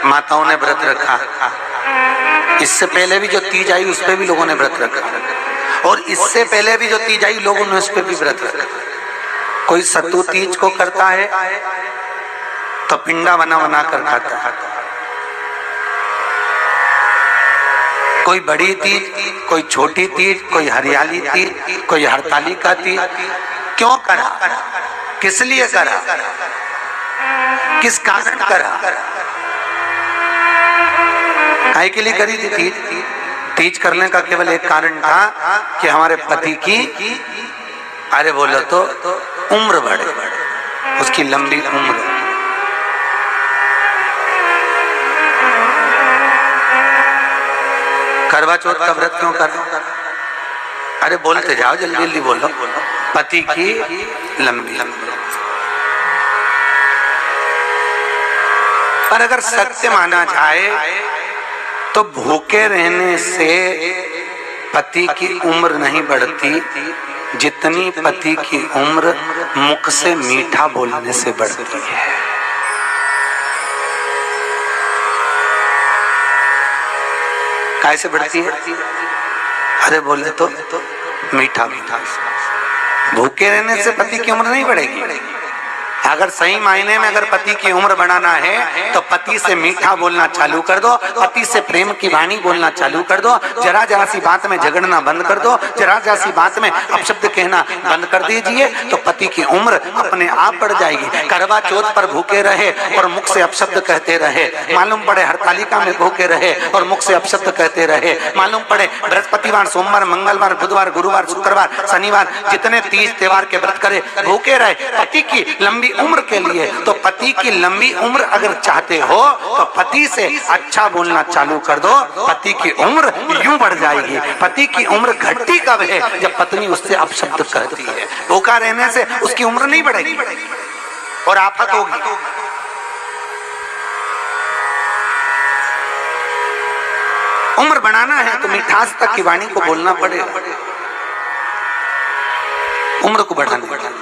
माताओं ने व्रत रखा। इससे पहले भी जो तीज आई उस पे भी लोगों ने व्रत रखा, और इससे पहले भी जो तीज आई लोगों ने उस पे भी व्रत रखा। कोई सत्तू तीज को करता है तो पिंडा बना बना कर खाता है, कोई बड़ी तीज, कोई छोटी तीज, कोई हरियाली तीज, कोई हरतालिका तीज। क्यों करा, किस लिए करा, किस कारण करा, काहे के लिए करी थी तीज? तीज करने का केवल एक कारण था कि हमारे पति की, अरे बोलो तो, उम्र बढ़े, उसकी लंबी उम्र। करवा चौथ का व्रत क्यों कर? अरे बोलते जाओ, जल्दी जल्दी बोलो। पति की लंबी। पर अगर सत्य माना जाए तो भूखे रहने से पति की उम्र नहीं बढ़ती, जितनी पति की उम्र मुख से मीठा बोलने से बढ़ती है। कैसे बढ़ती है? अरे बोले तो मीठा मीठा। भूखे रहने से पति की उम्र नहीं बढ़ेगी। अगर सही मायने में अगर पति की उम्र बढ़ाना है तो पति से मीठा बोलना चालू कर दो, पति से प्रेम की वाणी बोलना चालू कर दो, जरा जरा सी बात में झगड़ना बंद कर दो, जरा जरा सी बात में अपशब्द कहना बंद कर दीजिए, तो पति की उम्र अपने आप बढ़ जाएगी। करवा चौथ पर भूखे रहे और मुख से अपशब्द कहते रहे, मालूम पड़े हरतालिका में भूखे रहे और मुख से अपशब्द कहते रहे, मालूम पड़े बृहस्पतिवार, सोमवार, मंगलवार, बुधवार, गुरुवार, शुक्रवार, शनिवार, जितने तीज त्योहार के व्रत करे भूखे रहे पति की लंबी उम्र के लिए। तो पति की लंबी उम्र अगर चाहते हो तो पति से अच्छा बोलना चालू कर दो, पति की उम्र यूं बढ़ जाएगी। पति की उम्र घटती कब है? जब पत्नी उससे अपशब्द कहती है। भूखा रहने से उसकी उम्र नहीं बढ़ेगी और आफत होगी। उम्र बढ़ाना है तो मिठास तक की वाणी को बोलना पड़ेगा, उम्र को बढ़ाने।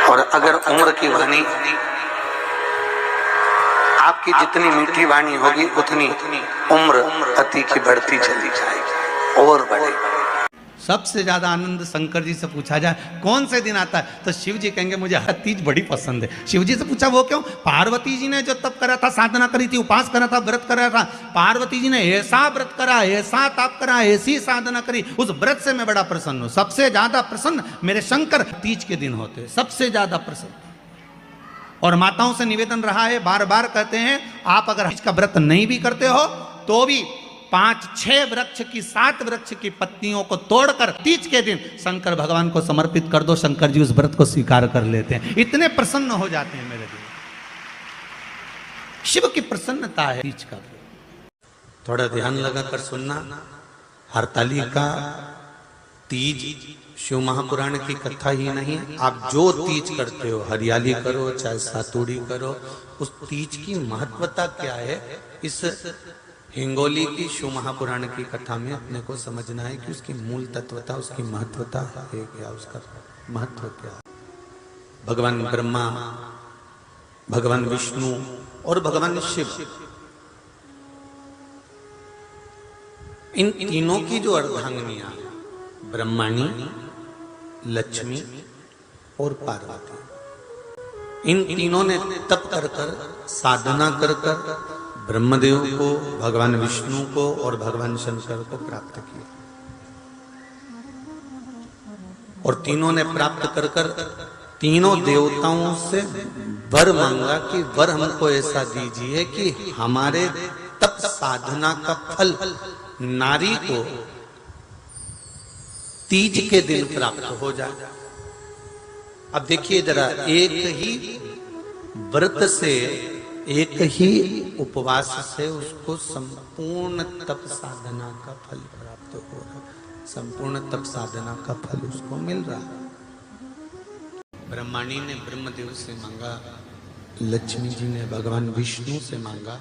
और अगर उम्र की वाणी, आपकी जितनी मीठी वाणी होगी उतनी उम्र पति की बढ़ती चली जाएगी और बढ़ेगी। सबसे ज्यादा आनंद शंकर जी से पूछा जाए कौन से दिन आता है तो शिव जी कहेंगे मुझे हर तीज बड़ी पसंद है। शिव जी से पूछा वो क्यों? पार्वती जी ने जो तप करा था, साधना करी थी, उपास करा था, व्रत करा था, पार्वती जी ने ऐसा व्रत करा, ऐसा तप करा, ऐसी साधना करी, उस व्रत से मैं बड़ा प्रसन्न हूं। सबसे ज्यादा प्रसन्न मेरे शंकर तीज के दिन होते, सबसे ज्यादा प्रसन्न। और माताओं से निवेदन रहा है, बार बार कहते हैं, आप अगर तीज का व्रत नहीं भी करते हो तो भी 5-6 वृक्ष की 7 वृक्ष की पत्तियों को तोड़कर तीज के दिन शंकर भगवान को समर्पित कर दो। शंकर जी उस व्रत को स्वीकार कर लेते हैं, इतने प्रसन्न हो जाते हैं मेरे दिल। शिव की प्रसन्नता है तीज का। थोड़ा ध्यान लगाकर सुनना। हरतालिका तीज शिव महापुराण की कथा ही नहीं, आप जो तीज करते हो, हरियाली करो चाहे सातुड़ी करो, उस तीज की महत्वता क्या है, इस हिंगोली की शिव महापुराण की कथा में अपने को समझना है कि उसकी मूल तत्वता, उसकी महत्वता है क्या, उसका महत्व क्या। भगवान ब्रह्मा, भगवान विष्णु और भगवान शिव, इन तीनों की जो अर्धांगिनियां, ब्रह्माणी, लक्ष्मी और पार्वती, इन तीनों ने तप कर कर, साधना कर कर ब्रह्मदेव को, भगवान विष्णु को और भगवान शंकर को प्राप्त किया। और तीनों ने प्राप्त कर कर तीनों देवताओं से वर मांगा कि वर हमको ऐसा दीजिए कि हमारे तप साधना का फल नारी को तीज के दिन प्राप्त हो जाए। अब देखिए जरा, एक ही व्रत से, एक ही उपवास से उसको संपूर्ण तप साधना का फल प्राप्त हो रहा, संपूर्ण तप साधना का फल उसको मिल रहा। ब्रह्माणी ने ब्रह्मदेव से मांगा, लक्ष्मी जी ने भगवान विष्णु से मांगा,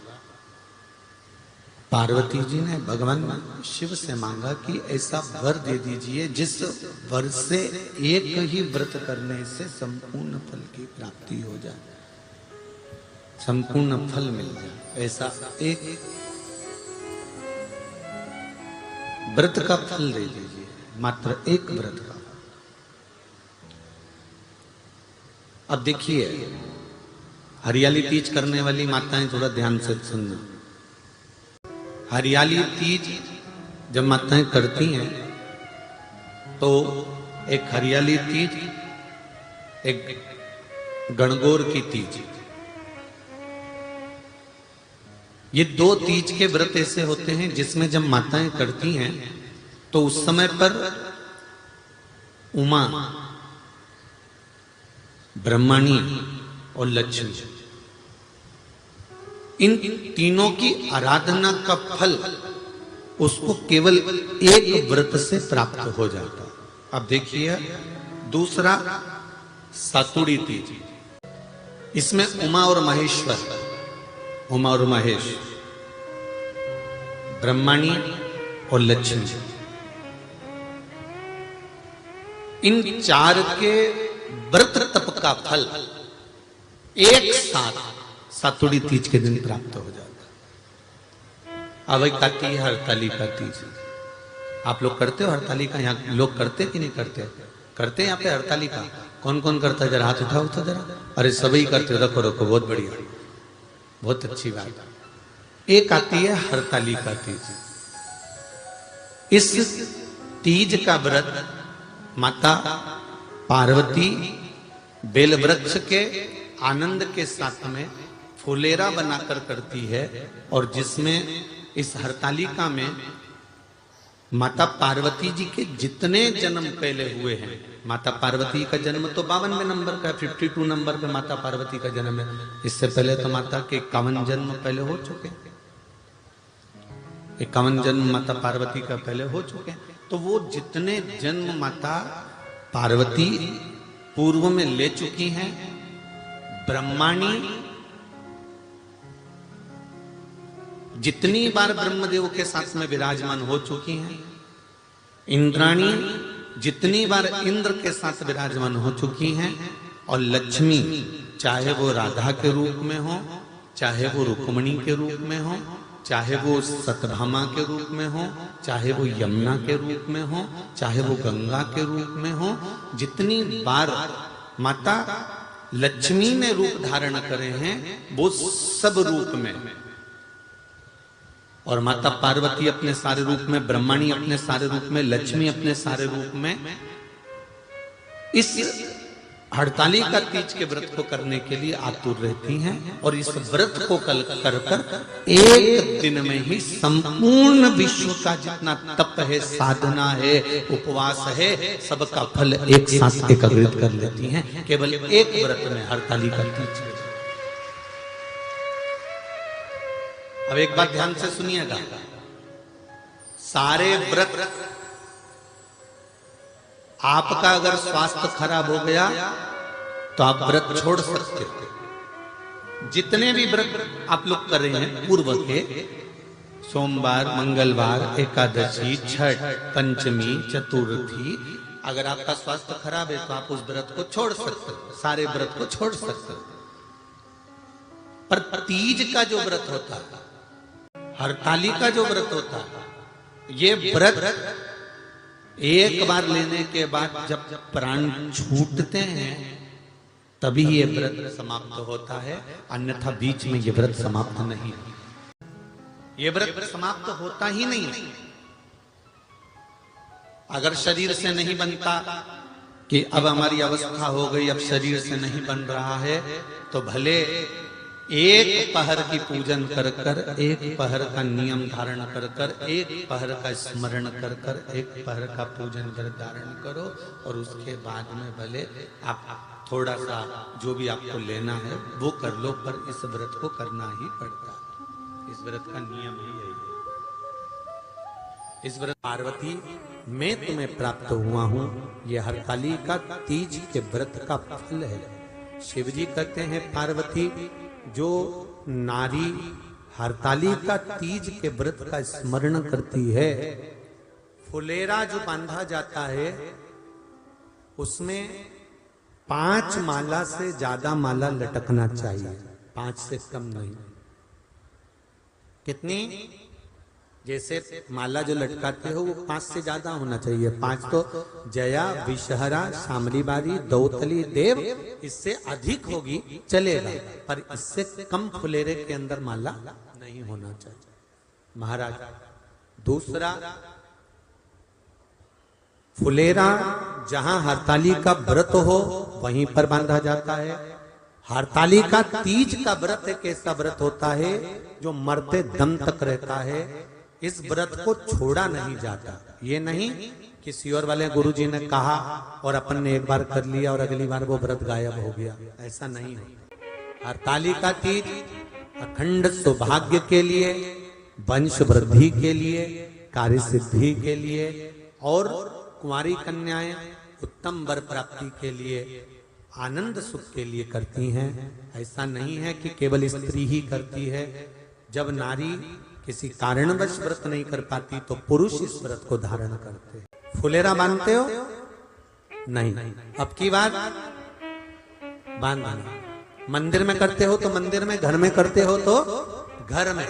पार्वती जी ने भगवान शिव से मांगा कि ऐसा वर दे दीजिए जिस वर से एक ही व्रत करने से संपूर्ण फल की प्राप्ति हो जाए। संपूर्ण फल मिल जाए, ऐसा एक व्रत का फल दे दीजिए, मात्र एक व्रत का। अब देखिए, हरियाली तीज करने वाली माताएं थोड़ा ध्यान से सुनना। हरियाली तीज जब माताएं करती हैं तो एक हरियाली तीज, एक गणगौर की तीज, ये दो तीज के व्रत ऐसे होते हैं जिसमें जब माताएं करती हैं तो उस समय पर उमा, ब्रह्मणी और लक्ष्मी, इन तीनों की आराधना का फल उसको केवल एक व्रत से प्राप्त हो जाता। अब देखिए दूसरा सातुड़ी तीज, इसमें उमा और महेश्वर, उमा और महेश, ब्रह्मणी और लक्ष्मी, इन चार के व्रत तप का फल एक साथ सातुड़ी तीज के दिन प्राप्त हो जाता। अब एक आती है हरतालिका तीज। आप लोग करते हो हरतालिका? यहाँ लोग करते कि नहीं करते? करते हैं यहाँ पे हरतालिका? कौन कौन करता है? जरा हाथ उठाओ तो जरा। अरे सभी करते हो, रखो रखो, बहुत बढ़िया, बहुत अच्छी बात। एक आती है हरतालिका तीज। इस तीज का व्रत माता पार्वती बेल वृक्ष के आनंद के साथ में फुलेरा बनाकर करती है, और जिसमें इस हरतालिका में माता पार्वती जी के जितने जन्म पहले हुए हैं, माता पार्वती का जन्म तो 52वें नंबर का, 52 नंबर पे माता पार्वती का जन्म है। इससे पहले तो माता के 51 जन्म पहले हो चुके, 51 जन्म माता पार्वती का पहले हो चुके। तो वो जितने जन्म माता पार्वती पूर्व में ले चुकी हैं, ब्रह्माणी जितनी बार ब्रह्मदेव के साथ में विराजमान हो चुकी हैं, इंद्राणी जितनी बार इंद्र के साथ विराजमान हो चुकी हैं, और लक्ष्मी चाहे वो राधा के रूप में हो, चाहे वो रुक्मणी के रूप में हो, चाहे वो सतभामा के रूप में हो, चाहे वो यमुना के रूप में हो, चाहे वो गंगा के रूप में हो, जितनी बार माता लक्ष्मी ने रूप धारण करे हैं वो सब रूप में, और माता पार्वती अपने सारे रूप में, ब्रह्मणी अपने सारे रूप में, लक्ष्मी अपने सारे रूप में इस हरतालिका तीज के व्रत को करने के लिए आतुर रहती हैं। और इस व्रत को कर कर एक दिन में ही संपूर्ण विश्व का जितना तप है, साधना है, उपवास है, सबका फल एक साथ एकत्रित कर लेती हैं केवल एक व्रत में, हरतालिका तीज। अब एक बात ध्यान से सुनिएगा, सारे व्रत, आपका अगर स्वास्थ्य खराब हो गया तो आप व्रत छोड़ सकते हो। जितने भी व्रत आप लोग कर रहे हैं पूर्व के, सोमवार, मंगलवार, एकादशी, छठ, पंचमी, चतुर्थी, अगर आपका स्वास्थ्य खराब है तो आप उस व्रत को छोड़ सकते हो, सारे व्रत को छोड़ सकते हो। पर तीज का जो व्रत होता है, हरतालिका जो व्रत होता है, ये व्रत एक बार लेने के बाद जब प्राण छूटते हैं तभी ये व्रत समाप्त होता है, अन्यथा बीच में ये व्रत समाप्त नहीं, ये व्रत समाप्त होता ही नहीं। अगर शरीर से नहीं बनता कि अब हमारी अवस्था हो गई, अब शरीर से नहीं बन रहा है, तो भले एक पहर की पूजन कर कर, एक पहर का नियम धारण कर कर, एक पहर का स्मरण कर कर, एक पहर का पूजन कर धारण करो, और उसके बाद में भले आप थोड़ा सा जो भी आपको लेना है वो कर लो, पर इस व्रत को करना ही पड़ता है। इस व्रत का नियम ही यही है। इस व्रत पार्वती मैं तुम्हें प्राप्त हुआ हूं, यह हरतालिका तीज के व्रत का फल है। शिव जी कहते हैं पार्वती जो नारी हरतालिका तीज के व्रत का स्मरण करती है, फुलेरा जो बांधा जाता है उसमें 5 माला से ज्यादा माला लटकना चाहिए। 5 से कम नहीं। कितनी? जैसे माला जो लटकाते हो वो 5 से ज्यादा होना चाहिए। 5 तो जया, विषहरा, शामली बारी, दौतली, देव, इससे अधिक होगी चलेगा, पर इससे कम फुलेरे के अंदर माला नहीं होना चाहिए महाराज। दूसरा, फुलेरा जहां हरताली का व्रत हो वहीं पर बांधा जाता है। हरताली का तीज का व्रत एक ऐसा व्रत होता है जो मरते दम तक रहता है। इस व्रत को छोड़ा नहीं जाता। ये नहीं कि सियोर वाले गुरुजी ने कहा और अपन ने एक बार कर लिया और अगली बार वो व्रत गायब हो गया, ऐसा नहीं होता। हरताली का तीज अखंड सौभाग्य के लिए, वंश वृद्धि के लिए, कार्य सिद्धि के लिए और कुंवारी कन्याएं उत्तम वर प्राप्ति के लिए, आनंद सुख के लिए करती हैं। ऐसा नहीं है कि केवल स्त्री ही करती है। जब नारी किसी कारणवश व्रत नहीं कर पाती तो पुरुष इस व्रत को धारण करते हैं। फुलेरा बांधते हो? नहीं। अब की बात बांधना। मंदिर में करते हो तो मंदिर में, घर में करते हो तो घर में।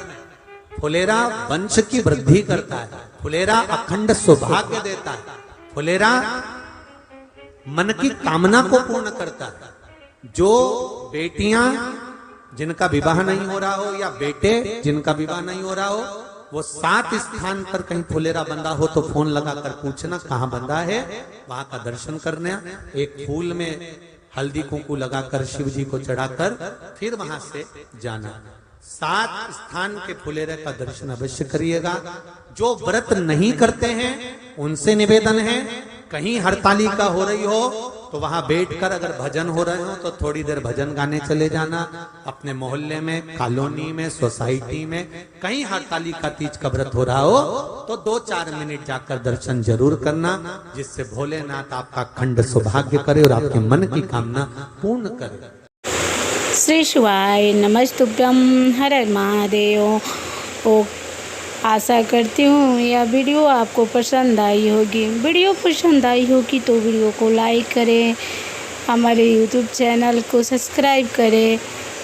फुलेरा वंश की वृद्धि करता है। फुलेरा अखंड सौभाग्य देता है। फुलेरा मन की कामना को पूर्ण करता है। जो बेटियां जिनका विवाह नहीं हो रहा हो या बेटे जिनका विवाह नहीं हो रहा हो, वो 7 स्थान पर कहीं फुलेरा बंधा हो तो फोन लगाकर पूछना कहाँ बंधा है, वहां का दर्शन करने। एक फूल में हल्दी कुंकू लगाकर शिव जी को चढ़ाकर फिर वहां से जाना। 7 स्थान के फुलेरे का दर्शन अवश्य करिएगा। जो व्रत नहीं करते हैं उनसे निवेदन है, कहीं हरताली का हो रही हो तो वहां बैठकर अगर भजन हो रहे हो तो थोड़ी देर भजन गाने चले जाना। अपने मोहल्ले में, कॉलोनी में, सोसाइटी में कहीं हरताली का तीज का व्रत हो रहा हो तो 2-4 मिनट जाकर दर्शन जरूर करना, जिससे भोलेनाथ आपका अखंड सौभाग्य करे और आपके मन की कामना पूर्ण करे। श्री शिवाय नमस्तुभ्यम, हर हर महादेव। ओ आशा करती हूँ यह वीडियो आपको पसंद आई होगी। वीडियो पसंद आई होगी तो वीडियो को लाइक करें, हमारे यूट्यूब चैनल को सब्सक्राइब करें,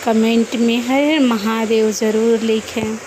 कमेंट में हर हर महादेव ज़रूर लिखें।